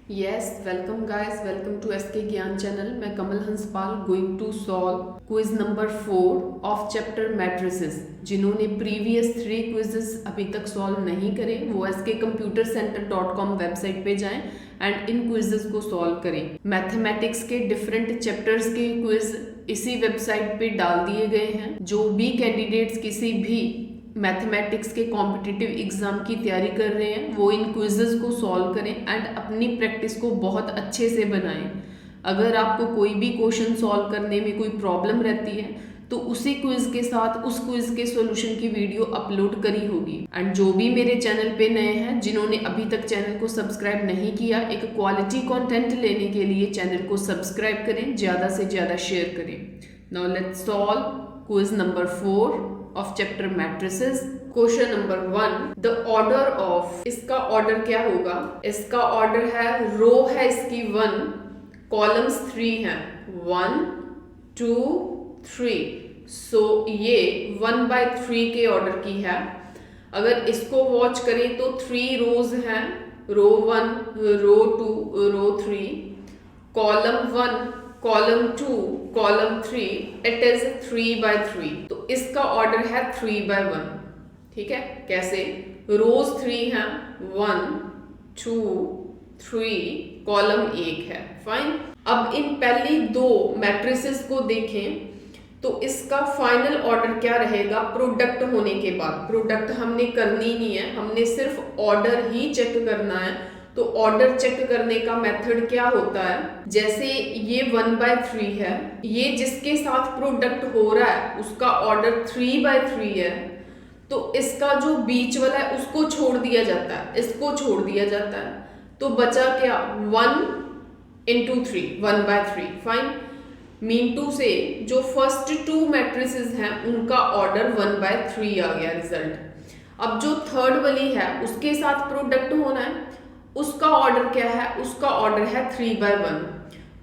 Yes, welcome guys, welcome to SK Gyan channel. मैं Kamal Hanspal going to solve quiz number 4 of chapter matrices. जिन्होंने previous 3 quizzes अभी तक solve नहीं करे वो skcomputercenter.com वेबसाइट पे जाएं एंड इन क्विजेस को सॉल्व करें। मैथमेटिक्स के डिफरेंट चैप्टर्स के क्विज इसी वेबसाइट पे डाल दिए गए हैं। जो भी कैंडिडेट्स किसी भी मैथमेटिक्स के कॉम्पिटिटिव एग्जाम की तैयारी कर रहे हैं वो इन क्विजेस को सॉल्व करें एंड अपनी प्रैक्टिस को बहुत अच्छे से बनाएं। अगर आपको कोई भी क्वेश्चन सॉल्व करने में कोई प्रॉब्लम रहती है तो उसी क्विज के साथ उस क्विज के सॉल्यूशन की वीडियो अपलोड करी होगी। एंड जो भी मेरे चैनल पे नए हैं जिन्होंने अभी तक चैनल को सब्सक्राइब नहीं किया, एक क्वालिटी कंटेंट लेने के लिए चैनल को सब्सक्राइब करें, ज़्यादा से ज़्यादा शेयर करें। Now let's solve quiz number 4 of chapter matrices। Question number 1, the order of, इसका ऑर्डर क्या होगा? इसका ऑर्डर है, रो है इसकी 1, कॉलम्स 3 हैं, 1 2 3। सो ये 1/3 के ऑर्डर की है। अगर इसको वॉच करें तो 3 रोज हैं, रो 1, रो 2, रो 3, column 1, column 2, column 3, it is 3/3। तो इसका ऑर्डर है 3/1। ठीक है, कैसे? रोज 3 हैं, 1 2 3, कॉलम 1 है। फाइन। अब इन पहली 2 मैट्रिसेस को देखें तो इसका फाइनल ऑर्डर क्या रहेगा प्रोडक्ट होने के बाद। प्रोडक्ट हमने करनी नहीं है, हमने सिर्फ ऑर्डर ही चेक करना है। तो ऑर्डर चेक करने का मेथड क्या होता है? जैसे ये 1/3 है, ये जिसके साथ प्रोडक्ट हो रहा है उसका ऑर्डर 3/3 है, तो इसका जो बीच वाला है उसको छोड़ दिया जाता है, इसको छोड़ दिया जाता है। तो बचा क्या? 1 × 3, 1/3। फाइन। मीन टू से जो फर्स्ट 2 मैट्रिसेस हैं उनका ऑर्डर 1/3 आ गया रिजल्ट। अब जो थर्ड वाली है उसके साथ प्रोडक्ट होना है, उसका ऑर्डर क्या है? उसका ऑर्डर है 3/1।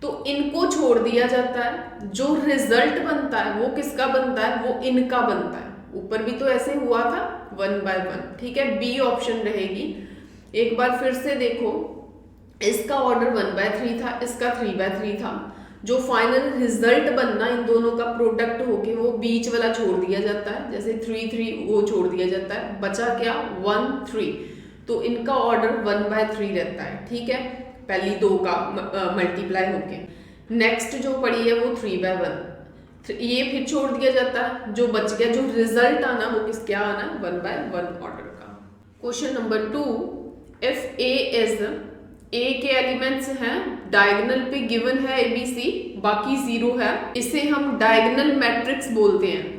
तो इनको छोड़ दिया जाता है, जो रिजल्ट बनता है वो किसका बनता है? वो इनका बनता है। ऊपर भी तो ऐसे हुआ था 1/1। ठीक है, बी ऑप्शन रहेगी। एक बार फिर से देखो, इसका ऑर्डर 1/3 था, इसका 3/3 था। जो फाइनल रिजल्ट बनना इन दोनों का प्रोडक्ट होके वो बीच वाला छोड़ दिया जाता है, जैसे 3 3 वो छोड़ दिया जाता है। बचा क्या? 1 3। तो इनका ऑर्डर 1/3 रहता है। ठीक है, पहली 2 का मल्टीप्लाई होके। नेक्स्ट जो पड़ी है वो 3/1, ये फिर छोड़ दिया जाता है। जो बच गया, जो रिजल्ट आना वो किस क्या आना? 1/1 ऑर्डर का। Question number 2, if A is, A के एलिमेंट्स हैं, डायगोनल पे गिवन है ABC, बाकी 0 है, इसे हम डायगोनल मैट्रिक्स बोलते हैं।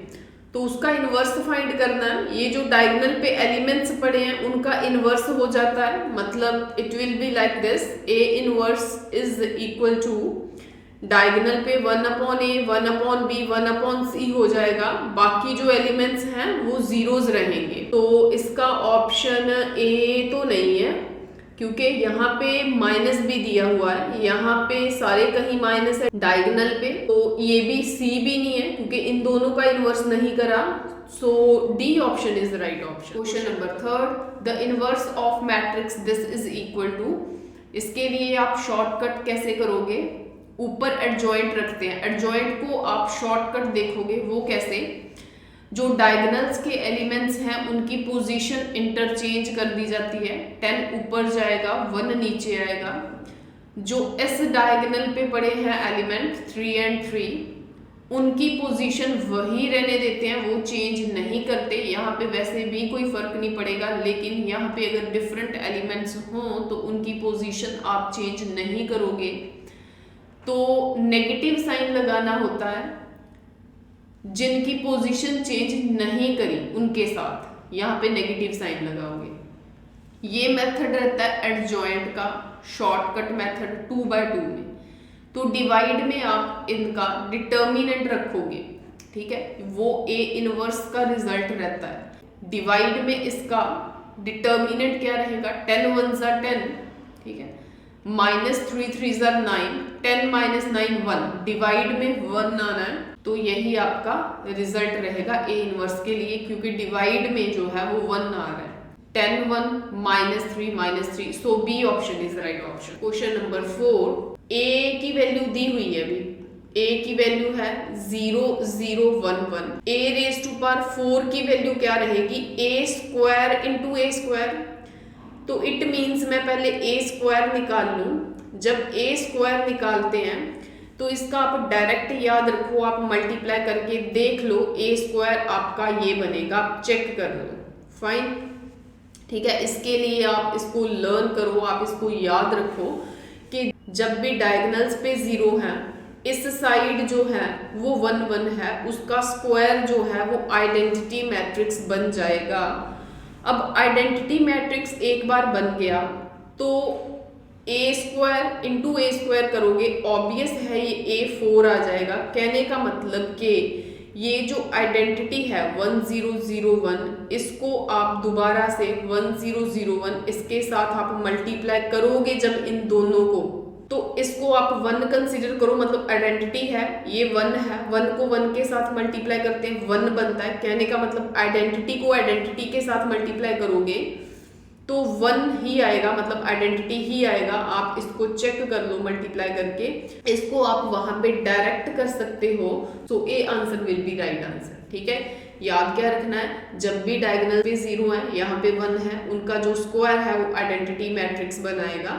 तो उसका इनवर्स फाइंड करना है। ये जो डायगोनल पे एलिमेंट्स पड़े हैं उनका इनवर्स हो जाता है, मतलब it will be like this, A inverse is equal to diagonal पे 1/A, 1/B, 1/C हो जाएगा। बाकी जो एलिमेंट्स हैं वो जीरोज रहेंगे। तो इसका ऑप्शन A तो नहीं है, क्योंकि यहाँ पे माइनस भी दिया हुआ है, यहाँ पे सारे कहीं माइनस है डायगोनल पे। तो ये भी C भी नहीं है क्योंकि इन दोनों का इनवर्स नहीं करा। So D option is right option. Question number 3, the inverse of matrix this is equal to. इसके लिए आप शॉर्टकट कैसे करोगे? ऊपर एडजॉइंट रखते हैं, एडजॉइंट को आप शॉर्टकट देखोगे वो कैसे? जो डायगोनल्स के एलिमेंट्स हैं उनकी पोजीशन इंटरचेंज कर दी जाती है। 10 ऊपर जाएगा, 1 नीचे आएगा। जो इस डायगोनल पे पड़े हैं एलिमेंट 3 और 3, उनकी पोजीशन वही रहने देते हैं, वो चेंज नहीं करते। यहाँ पे वैसे भी कोई फर्क नहीं पड़ेगा, लेकिन यहाँ पे अगर डिफरेंट एलिमेंट्स हों तो उनकी पोजीशन आप चेंज नहीं करोगे। तो नेगेटिव साइन लगाना होता है, जिनकी पोजीशन चेंज नहीं करी उनके साथ यहाँ पे नेगेटिव साइन लगाओगे। ये मेथड रहता है एडजॉइंट का शॉर्टकट मेथड 2/2 में। तो डिवाइड में आप इनका डिटर्मिनेंट रखोगे। ठीक है, वो A इनवर्स का रिजल्ट रहता है। डिवाइड में इसका डिटर्मिनेंट क्या रहेगा? 10 1 10। ठीक है, -3 3 9, 10 - 9 1। डिवाइड में 1 आना है, तो यही आपका रिजल्ट रहेगा A इनवर्स के लिए, क्योंकि डिवाइड में जो है वो 1 आ रहा है। 10 1 -3 so B option is right option. Question number 4, A की वैल्यू दी हुई है अभी, ए की वैल्यू है 0 0 1 1, ए रेज टू पावर 4 की वैल्यू क्या रहेगी, ए स्क्वायर इंटू ए स्क्वायर। तो इट मीन्स मैं पहले ए स्क्वायर निकाल लूं। जब ए स्क्वायर निकालते हैं तो इसका आप डायरेक्ट याद रखो, आप मल्टीप्लाई करके देख लो, ए स्क्वायर आपका ये बनेगा, आप चेक कर लो। फाइन, ठीक है। इसके लिए आप इसको लर्न करो, आप इसको याद रखो कि जब भी डायगोनल्स पे 0 है, इस साइड जो है वो 1 1 है, उसका स्क्वायर जो है वो आइडेंटिटी मैट्रिक्स बन जाएगा। अब आइडेंटिटी मैट्रिक्स एक बार बन गया तो ए स्क्वायर इंटू ए स्क्वायर करोगे, ऑब्वियस है ये A4 आ जाएगा। कहने का मतलब कि ये जो आइडेंटिटी है 1001, इसको आप दोबारा से 1001 इसके साथ आप मल्टीप्लाई करोगे जब इन दोनों को, तो इसको आप 1 कंसीडर करो, मतलब आइडेंटिटी है ये 1 है, 1 को 1 के साथ मल्टीप्लाई करते हैं 1 बनता है। कहने का मतलब आइडेंटिटी को आइडेंटिटी के साथ मल्टीप्लाई करोगे तो 1 ही आएगा, मतलब आइडेंटिटी ही आएगा। आप इसको चेक कर लो मल्टीप्लाई करके, इसको आप वहां पे डायरेक्ट कर सकते हो। So A answer will be right answer, ठीक है। याद क्या रखना है, जब भी डायगोनल पे 0 है, यहाँ पे 1 है, उनका जो स्क्वायर है वो आइडेंटिटी मैट्रिक्स बनाएगा।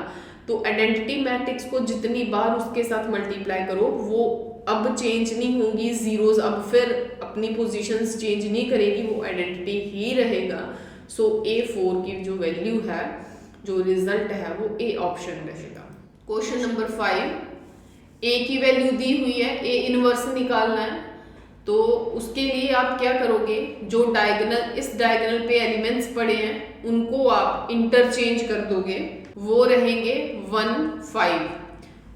तो आइडेंटिटी मैट्रिक्स को जितनी बार उसके साथ मल्टीप्लाई करो वो अब चेंज नहीं होंगी, जीरोस अब फिर अपनी पोजीशंस चेंज नहीं करेगी, वो आइडेंटिटी ही रहेगा। सो A4 की जो वैल्यू है, जो रिजल्ट है, वो ए ऑप्शन रहेगा। क्वेश्चन नंबर 5, ए की वैल्यू दी हुई है, ए इनवर्स निकालना है। तो उसके लिए आप क्या करोगे, जो डायगोनल, इस डायगोनल पे एलिमेंट्स पड़े हैं उनको आप इंटरचेंज कर दोगे, वो रहेंगे 1 5।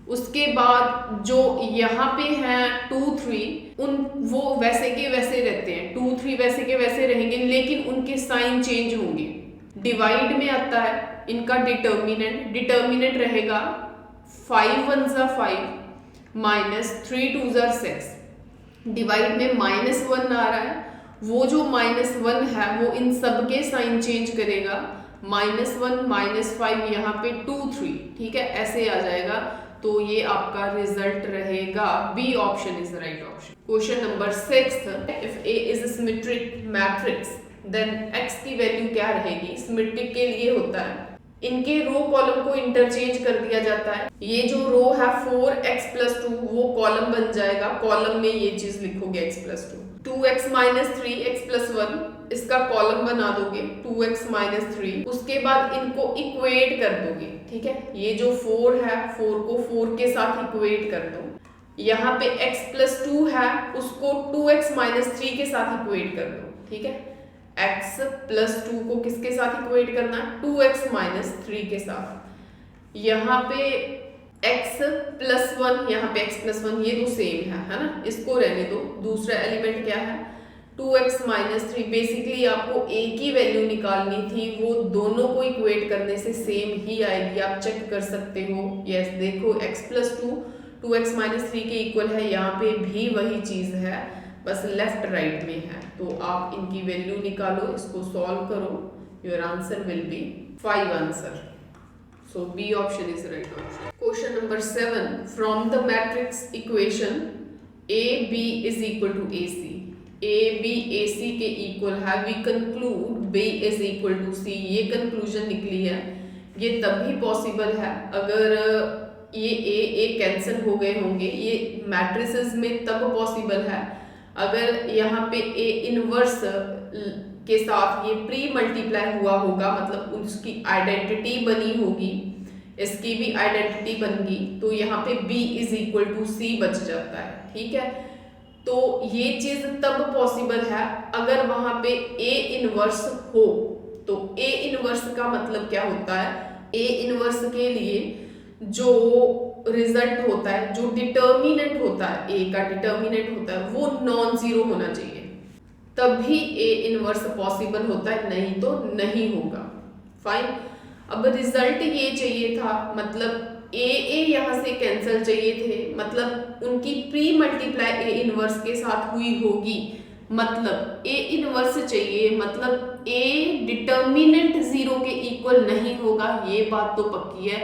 उसके बाद जो यहाँ पे हैं 2 3, उन वो वैसे के वैसे रहते हैं, 2 3 वैसे के वैसे रहेंगे, लेकिन उनके साइन चेंज होंगे। डिवाइड में आता है इनका डिटर्मिनेंट रहेगा 5 1 5 माइनस 3 2 6। डिवाइड में -1 आ रहा है, वो जो -1 है वो इन सब के साइन चेंज करेगा, -1 -5 यहाँ पे 2 3, ठीक है, ऐसे आ जाएगा। तो ये आपका रिजल्ट रहेगा, B option is right option. Question number 6, if A is symmetric matrix then x की वैल्यू क्या रहेगी। सिमेट्रिक के लिए होता है इनके रो कॉलम को इंटरचेंज कर दिया जाता है। ये जो रो है 4x + 2 वो कॉलम बन जाएगा, कॉलम में ये चीज लिखोगे x + 2, 2x - 3x + 1 इसका कॉलम बना दोगे 2x - 3। उसके बाद इनको इक्वेट कर दोगे, ठीक है। ये जो 4 है, 4 को 4 के साथ इक्वेट कर दो। यहाँ पे x + 2 है, उसको 2x - 3 के साथ इक्वेट कर दो, ठीक है। x + 2 को किसके साथ इक्वेट करना है, 2x - 3 के साथ। यहाँ पे x + 1, यहाँ पे x + 1, ये तो सेम है ना, इसको रहने दो। दूसरा एलिमेंट क्या है, 2x - 3। बेसिकली आपको a की वैल्यू निकालनी थी, वो दोनों को इक्वेट करने से सेम ही आएगी, आप चेक कर सकते हो। यस, देखो x + 2 2x - 3 के इक्वल है, यहाँ पे भी वही चीज है, बस लेफ्ट राइट में है। तो आप इनकी वैल्यू निकालो, इसको सॉल्व करो, your answer will be 5 answer. So B option is right option. Question number 7, from the matrix equation AB = AC, AB AC के इक्वल है, वी कंक्लूड B = C। ये कंक्लूजन निकली है। ये तभी पॉसिबल है अगर ये A कैंसिल हो गए होंगे। ये मैट्रिसेस में तब पॉसिबल है अगर यहाँ पे A इनवर्स के साथ ये प्री मल्टीप्लाई हुआ होगा, मतलब उसकी आइडेंटिटी बनी होगी, इसकी भी आइडेंटिटी बन गई, तो यहाँ पे B = C बच जाता है, ठीक है। तो ये चीज तब पॉसिबल है अगर वहां पे A इनवर्स हो। तो A इनवर्स का मतलब क्या होता है, A इनवर्स के लिए जो रिजल्ट होता है, जो डिटर्मिनेंट होता है, A का डिटर्मिनेंट होता है, वो नॉन जीरो होना चाहिए, तभी A इनवर्स पॉसिबल होता है, नहीं तो नहीं होगा। फाइन, अब रिजल्ट ये चाहिए था, मतलब A यहाँ से कैंसिल चाहिए थे, मतलब उनकी प्री मल्टीप्लाई A इनवर्स के साथ हुई होगी, मतलब ए इनवर्स चाहिए, मतलब ए डिटर्मिनेंट 0 के इक्वल नहीं होगा, ये बात तो पक्की है।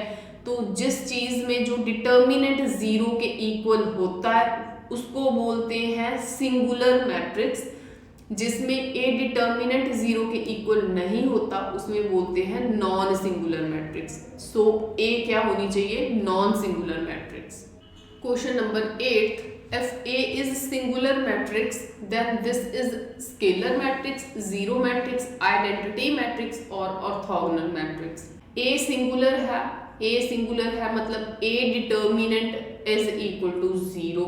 तो जिस चीज में जो डिटर्मिनेंट 0 के इक्वल होता है उसको बोलते हैं सिंगुलर मैट्रिक्स। जिसमें ए डिटर्मिनेंट 0 के इक्वल नहीं होता उसमें बोलते हैं नॉन सिंगुलर मैट्रिक्स। सो ए क्या होनी चाहिए? Non singular matrix. Question number 8, if A is singular matrix then this is scalar matrix, zero matrix, identity matrix और orthogonal matrix। A singular है, A singular है मतलब A determinant is equal to 0।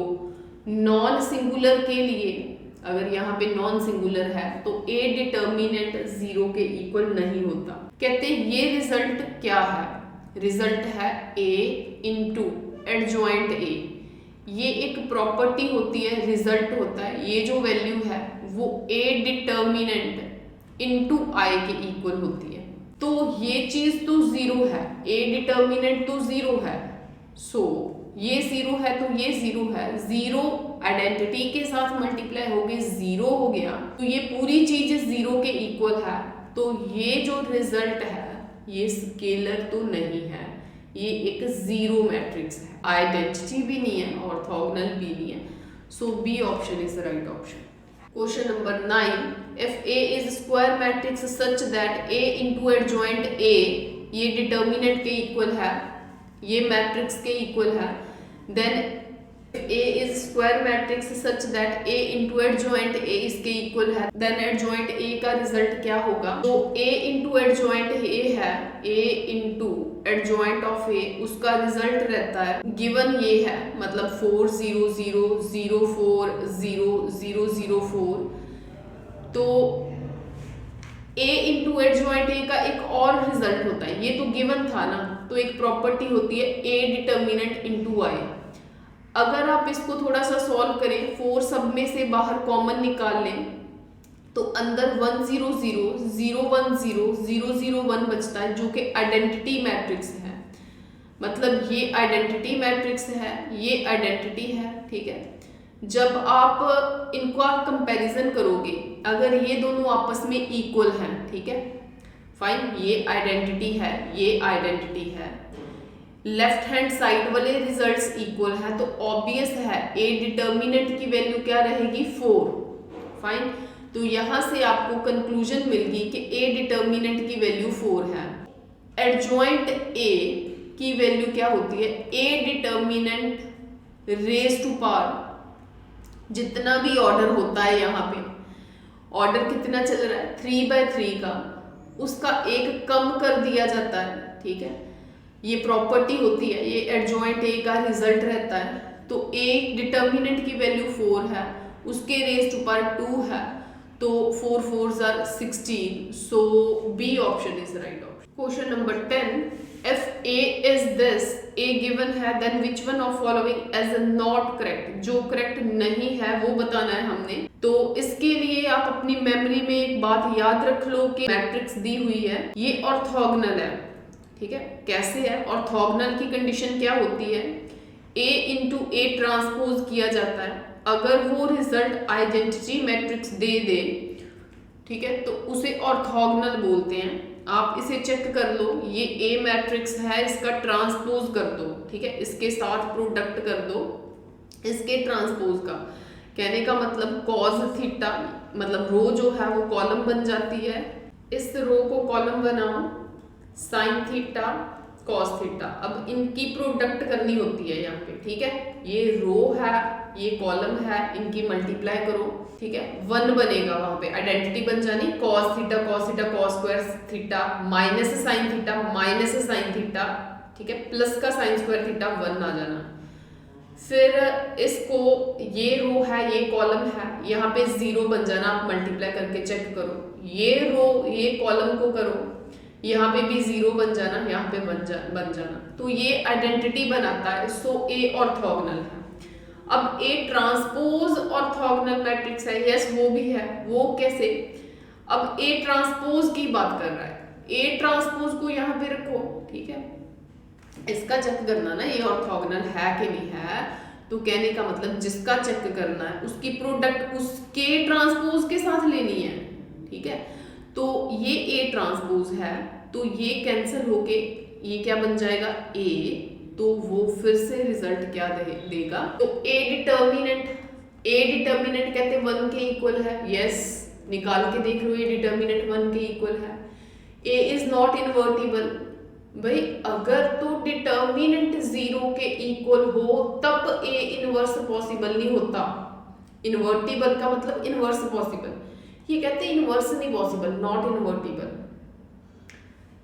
Non singular के लिए अगर यहाँ पे non singular है तो A डिटर्मिनेंट 0 के इक्वल नहीं होता। कहते ये रिजल्ट क्या है? रिजल्ट है A इंटू एडजॉइंट A। ये एक प्रॉपर्टी होती है, रिजल्ट होता है। ये जो वैल्यू है वो A डिटर्मिनेंट इनटू I के इक्वल होती है। तो ये चीज तो 0 है, A डिटर्मिनेंट तो 0 है, सो ये 0 है तो ये 0 है। 0 आइडेंटिटी के साथ मल्टीप्लाई हो गए 0 हो गया, तो ये पूरी चीज 0 के इक्वल है। तो ये जो रिजल्ट है ये स्केलर तो नहीं है, ये एक जीरो मैट्रिक्स है, आइडेंटिटी भी नहीं है, ऑर्थोगोनल भी नहीं है। So B option is the right option. Question number 9, if A is square matrix such that A into adjoint A, ये डिटर्मिनेंट के इक्वल है, ये मैट्रिक्स के इक्वल है, then A is square matrix such that A into adjoint A इसके equal है, then adjoint A का result क्या होगा? तो A इंटू एडजॉइंट A है, A into adjoint of A, उसका रिजल्ट रहता है गिवन ये है, मतलब 4 0 0 0 4 0 0 0 4। तो A इंटू एडजॉइंट A का एक और रिजल्ट होता है, ये तो गिवन था ना, तो एक प्रॉपर्टी होती है A डिटर्मिनेंट इंटू I। अगर आप इसको थोड़ा सा सॉल्व करें, 4 सब में से बाहर कॉमन निकाल लें तो अंदर 1 0 0 0 1 0 0 0 1 बचता है, जो कि आइडेंटिटी मैट्रिक्स है। मतलब ये आइडेंटिटी मैट्रिक्स है, ये आइडेंटिटी है, ठीक है। जब आप इनका कंपैरिजन करोगे, अगर ये दोनों आपस में इक्वल हैं, ठीक है, फाइन, ये आइडेंटिटी है, ये आइडेंटिटी है, लेफ्ट हैंड साइड वाले रिजल्ट्स इक्वल है, तो ऑब्वियस है A डिटर्मिनेंट की वैल्यू क्या रहेगी? 4। फाइन, तो यहां से आपको कंक्लूजन मिल गई कि A डिटर्मिनेंट की वैल्यू 4 है। एडजॉइंट A की वैल्यू क्या होती है? A determinant raise to power, जितना भी ऑर्डर होता है, यहाँ पे ऑर्डर कितना चल रहा है 3/3 का, उसका एक कम कर दिया जाता है, ठीक है। ये प्रॉपर्टी होती है, ये एडजॉइंट A का रिजल्ट रहता है। तो A डिटर्मिनेंट की वैल्यू 4 है, उसके रेज टू पावर 2 है, तो 4 4s are 16। So B option is right option. Question number 10, if A is this, A given है, then which one of following as not correct, जो करेक्ट नहीं है वो बताना है हमने। तो इसके लिए आप अपनी मेमोरी में एक बात याद रख लो कि मैट्रिक्स दी हुई है, ये ऑर्थोगोनल है, ठीक है। कैसे है? ऑर्थोगोनल की कंडीशन क्या होती है? A इंटू A ट्रांसपोज किया जाता है, अगर वो रिजल्ट आइडेंटिटी मैट्रिक्स दे दे, ठीक है, तो उसे ऑर्थोगोनल बोलते हैं। आप इसे चेक कर लो, ये A मैट्रिक्स है, इसका ट्रांसपोज कर दो, ठीक है, इसके साथ प्रोडक्ट कर दो इसके ट्रांसपोज का। कहने का मतलब कॉज थीटा, मतलब रो जो है वो कॉलम बन जाती है, इस रो को कॉलम बनाओ, साइन थीटा कॉस थीटा। अब इनकी प्रोडक्ट करनी होती है यहाँ पे, ठीक है, ये रो है, ये कॉलम है, इनकी मल्टीप्लाई करो, ठीक है, 1 बनेगा, वहां पे आइडेंटिटी बन जानी, cos theta cos square theta minus sine theta, ठीक है, प्लस का साइन स्क्वायर थीटा 1 आ जाना। फिर इसको, ये रो है, ये कॉलम है, यहाँ पे 0 बन जाना, आप मल्टीप्लाई करके चेक करो, ये रो ये कॉलम को करो, यहाँ पे भी 0 बन जाना, यहाँ पे बन जाना, तो ये आइडेंटिटी बनाता है। सो A ऑर्थोगोनल है। अब A ट्रांसपोज ऑर्थोगोनल मैट्रिक्स है, यस वो भी है, वो कैसे? अब A ट्रांसपोज की बात कर रहा है, A ट्रांसपोज को यहाँ पे रखो, ठीक है, इसका चेक करना ना ये ऑर्थोगोनल है कि नहीं है। तो कहने का मतलब जिसका चेक करना है उसकी प्रोडक्ट उसके ट्रांसपोज के साथ लेनी है, ठीक है। तो ये ए ट्रांसपोज है, तो ये कैंसिल होके ये क्या बन जाएगा ए, तो वो फिर से रिजल्ट क्या देगा, तो ए डिटर्मिनेंट कहते हैं 1 के इक्वल है, यस निकाल के देख लो, ए डिटर्मिनेंट 1 के इक्वल है। ए इज नॉट इनवर्टिबल, भाई अगर तो डिटर्मिनेंट 0 के इक्वल हो तब ए इनवर्स पॉसिबल नहीं होता। इनवर्टिबल का मतलब इनवर्स पॉसिबल, ये कहते हैं इनवर्स नहीं possible, not invertible.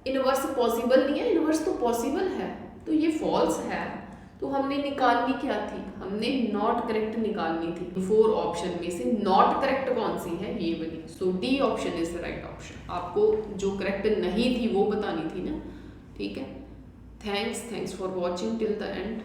Inverse possible नहीं है, इनवर्स तो पॉसिबल है, तो ये फॉल्स है। तो हमने निकालनी क्या थी, हमने नॉट करेक्ट निकालनी थी। 4 ऑप्शन में से नॉट करेक्ट कौन सी है, ये वाली। So D option is the right option. आपको जो करेक्ट नहीं थी वो बतानी थी ना, ठीक है। Thanks for watching till the end.